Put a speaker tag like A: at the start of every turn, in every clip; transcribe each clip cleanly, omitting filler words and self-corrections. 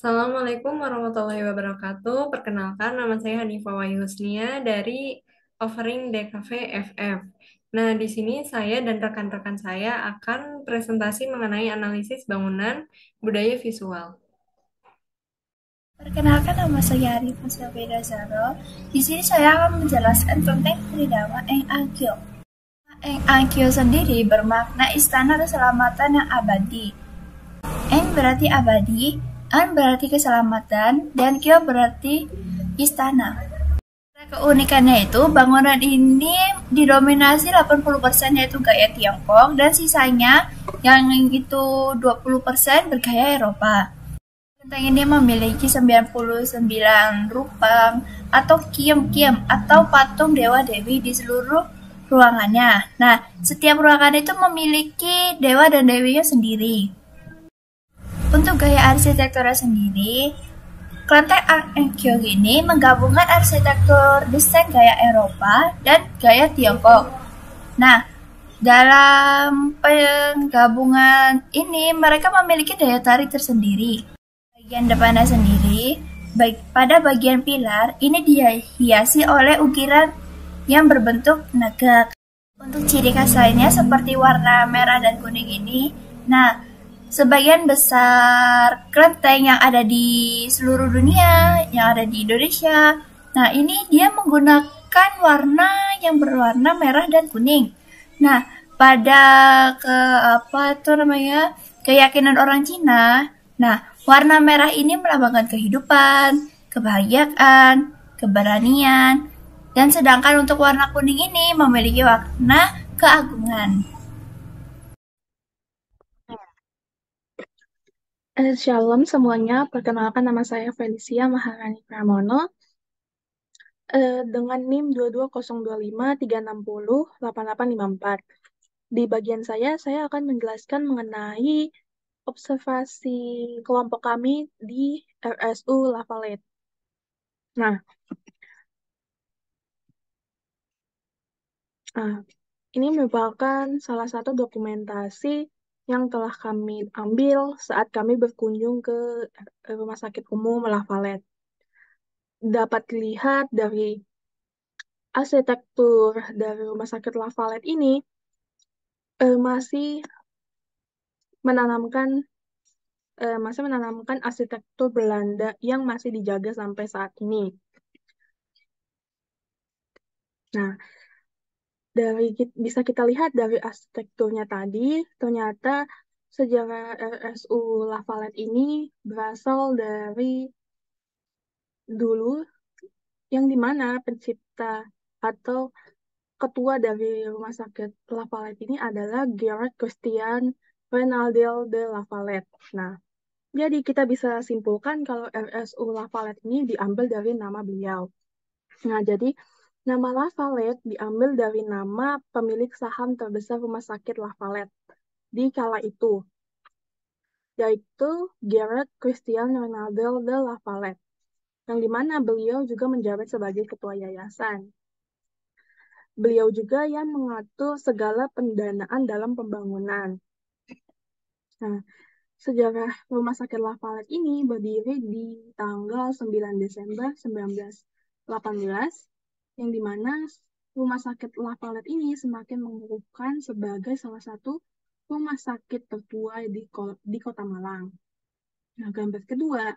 A: Assalamualaikum warahmatullahi wabarakatuh. Perkenalkan, nama saya Hanifah Wahyu Husnia dari Offering DKV FF. Nah, di sini saya dan rekan-rekan saya akan presentasi mengenai analisis bangunan budaya visual.
B: Perkenalkan nama saya Arifah Safira Zaro. Di sini saya akan menjelaskan tentang Tridharma Eng Agyo. Eng Agyo sendiri bermakna istana keselamatan yang abadi. Eng berarti abadi, An berarti keselamatan, dan Kyo berarti istana. Keunikannya itu bangunan ini didominasi 80% yaitu gaya Tiongkok dan sisanya yang itu 20% bergaya Eropa. Kelenteng ini memiliki 99 rupang atau kiem-kiem atau patung dewa-dewi di seluruh ruangannya. Nah, setiap ruangan itu memiliki dewa dan dewinya sendiri. Untuk gaya arsitekturnya sendiri, Kelenteng Angkyo ini menggabungkan arsitektur desain gaya Eropa dan gaya Tiongkok. Nah, dalam penggabungan ini mereka memiliki daya tarik tersendiri. Bagian depannya sendiri, pada bagian pilar, ini dihiasi oleh ukiran yang berbentuk naga. Untuk ciri khas lainnya seperti warna merah dan kuning ini, nah, sebagian besar kelenteng yang ada di seluruh dunia, yang ada di Indonesia, nah ini dia menggunakan warna yang berwarna merah dan kuning. Nah, pada keyakinan orang Cina, nah warna merah ini melambangkan kehidupan, kebahagiaan, keberanian, dan sedangkan untuk warna kuning ini memiliki warna keagungan.
C: Shalom semuanya, perkenalkan nama saya Felicia Maharani Pramono dengan NIM 2202536088854. Di bagian saya akan menjelaskan mengenai observasi kelompok kami di RSU Lafayette. Nah, ini merupakan salah satu dokumentasi yang telah kami ambil saat kami berkunjung ke Rumah Sakit Umum Lafayette. Dapat dilihat dari arsitektur dari Rumah Sakit Lafayette ini masih menanamkan arsitektur Belanda yang masih dijaga sampai saat ini. Nah, bisa kita lihat dari arsitekturnya tadi, ternyata sejarah RSU Lafayette ini berasal dari dulu, yang dimana pencipta atau ketua dari Rumah Sakit Lafayette ini adalah Georg Christian Renaldel de Lafayette. Nah, jadi kita bisa simpulkan kalau RSU Lafayette ini diambil dari nama beliau. Nah, jadi nama Lafayette diambil dari nama pemilik saham terbesar Rumah Sakit Lafayette di kala itu, yaitu Georg Christian Renaldel de Lafayette, yang dimana beliau juga menjabat sebagai ketua yayasan. Beliau juga yang mengatur segala pendanaan dalam pembangunan. Nah, sejarah Rumah Sakit Lafayette ini berdiri di tanggal 9 Desember 1918, yang dimana Rumah Sakit Lafayette ini semakin mengukuhkan sebagai salah satu rumah sakit tertua di Kota Malang. Nah, gambar kedua,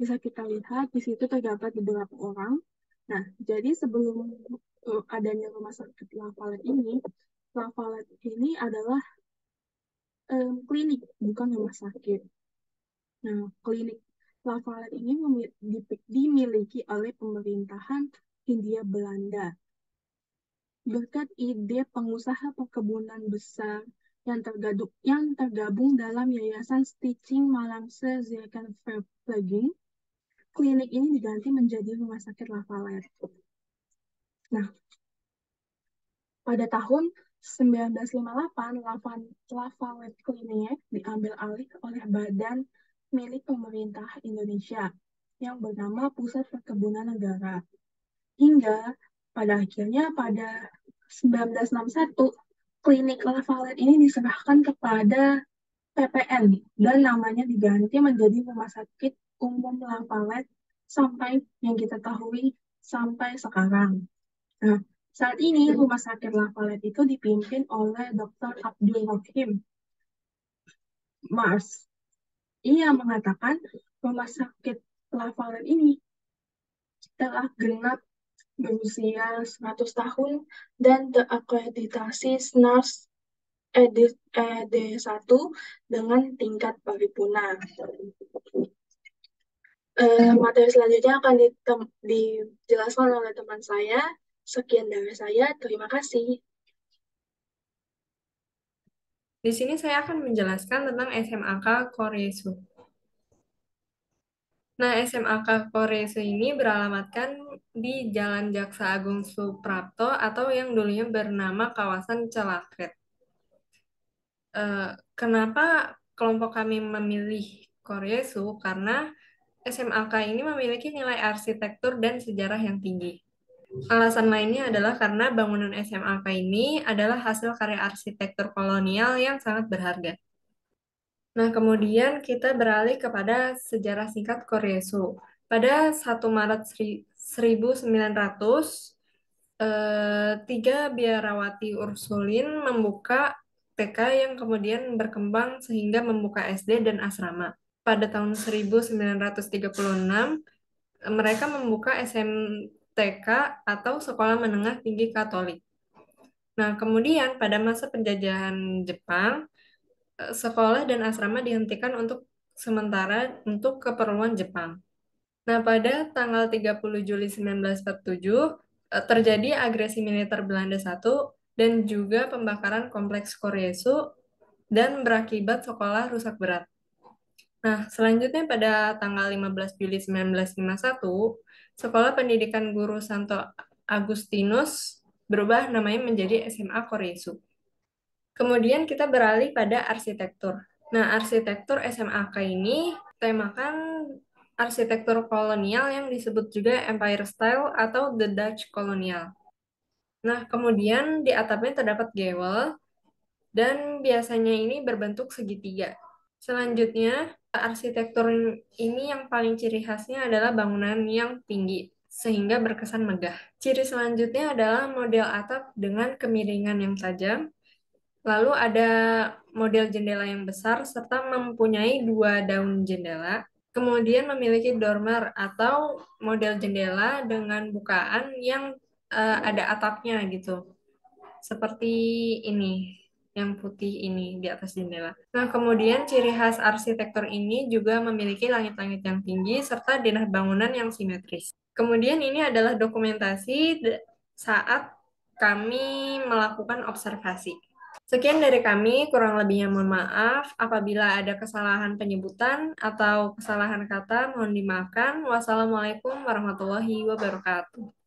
C: bisa kita lihat di situ terdapat beberapa orang. Nah, jadi sebelum adanya Rumah Sakit Lafayette ini adalah klinik, bukan rumah sakit. Nah, klinik Lafayette ini dimiliki oleh pemerintahan Hindia Belanda. Berkat ide pengusaha perkebunan besar yang tergabung dalam Yayasan Stichting Malangse Ziekenverpleging, klinik ini diganti menjadi Rumah Sakit Lafayette. Nah, pada tahun 1958, Lafayette Clinic diambil alih oleh badan milik pemerintah Indonesia yang bernama Pusat Perkebunan Negara. Hingga pada akhirnya pada 1961, klinik Lafayette ini diserahkan kepada PPN dan namanya diganti menjadi Rumah Sakit umum Lavalette sampai yang kita tahui sampai sekarang. Nah, saat ini Rumah Sakit Lavalette itu dipimpin oleh Dr. Abdul Rohim Mars. Ia mengatakan Rumah Sakit Lavalette ini telah genap berusia 100 tahun dan terakreditasi SNARS ED1 dengan tingkat paripurna. Materi selanjutnya akan dijelaskan oleh teman saya. Sekian dari saya, terima kasih.
A: Di sini saya akan menjelaskan tentang SMAK Koresu. Nah, SMAK Koresu ini beralamatkan di Jalan Jaksa Agung Suprapto atau yang dulunya bernama kawasan Celaket. Kenapa kelompok kami memilih Koresu? Karena SMAK ini memiliki nilai arsitektur dan sejarah yang tinggi. Alasan lainnya adalah karena bangunan SMAK ini adalah hasil karya arsitektur kolonial yang sangat berharga. Nah, kemudian kita beralih kepada sejarah singkat Koryesu. Pada 1 Maret 1900, tiga biarawati Ursulin membuka TK yang kemudian berkembang sehingga membuka SD dan asrama. Pada tahun 1936, mereka membuka SMTK atau Sekolah Menengah Tinggi Katolik. Nah, kemudian pada masa penjajahan Jepang, sekolah dan asrama dihentikan untuk sementara untuk keperluan Jepang. Nah, pada tanggal 30 Juli 1947 terjadi agresi militer Belanda I dan juga pembakaran kompleks Koryesu dan berakibat sekolah rusak berat. Nah, selanjutnya pada tanggal 15 Juli 1951, Sekolah Pendidikan Guru Santo Agustinus berubah namanya menjadi SMA Koryesu. Kemudian kita beralih pada arsitektur. Nah, arsitektur SMAK ini temakan arsitektur kolonial yang disebut juga Empire Style atau The Dutch Colonial. Nah, kemudian di atapnya terdapat gewel dan biasanya ini berbentuk segitiga. Selanjutnya, arsitektur ini yang paling ciri khasnya adalah bangunan yang tinggi sehingga berkesan megah. Ciri selanjutnya adalah model atap dengan kemiringan yang tajam. Lalu ada model jendela yang besar serta mempunyai 2 daun jendela. Kemudian memiliki dormer atau model jendela dengan bukaan yang ada atapnya gitu. Seperti ini, yang putih ini di atas jendela. Nah, kemudian ciri khas arsitektur ini juga memiliki langit-langit yang tinggi serta denah bangunan yang simetris. Kemudian ini adalah dokumentasi saat kami melakukan observasi. Sekian dari kami, kurang lebihnya mohon maaf. Apabila ada kesalahan penyebutan atau kesalahan kata, mohon dimaafkan. Wassalamualaikum warahmatullahi wabarakatuh.